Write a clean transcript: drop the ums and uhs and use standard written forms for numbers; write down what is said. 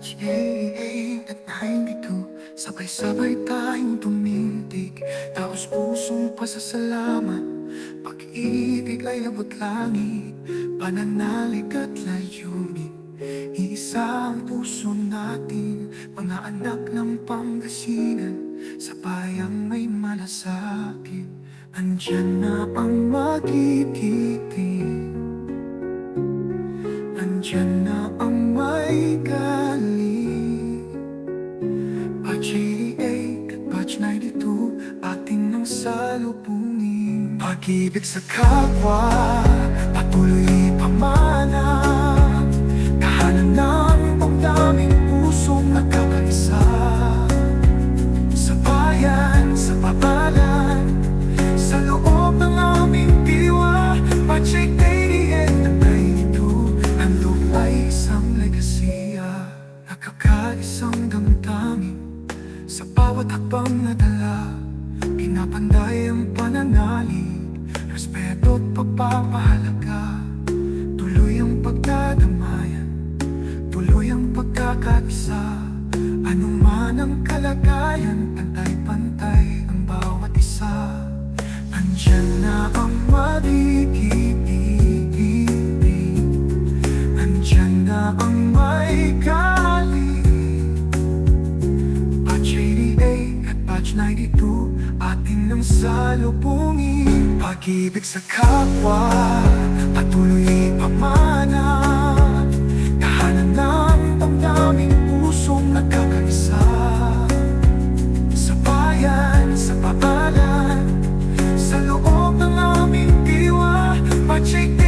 PGA at 92 sabay-sabay tayong tumindig, taos pusong pasasalamat. Pag-ibig ay abot langit, pananalig at layunin. Iisa ang puso natin, mga anak ng Pangasinan, sa bayang may malasakit. Andyan na ang magiging, andyan na ang may galing. Batch 88 at Batch 92, ating nang salubungin. Pag-ibig sa kapwa, patuloy pamana. Tahanan ng damdaming pusong nagkakaisa. Sa bayan, sa babalan, sa loob ng aming diwa. Batch 88 at 92, handog ay isang legasiya. Nakakaisang damdamin, sa bawat hakbang na dala. Pinapanday ang pananalig, respeto at pagpapahalaga. Tuloy ang pagdadamayan, tuloy ang pagkakaisa. Anuman ang kalagayan, pantay-pantay ang bawat isa. Andyan na ang magiging, andyan na ang may galing. Batch 88 at Batch 92, ating nang salubungin. Pag-ibig sa kapwa, patuloy pamana. Tahanan ng damdaming pusong nagkakaisa. Sa bayan, sa babalan, sa loob ng aming diwa. Batch 88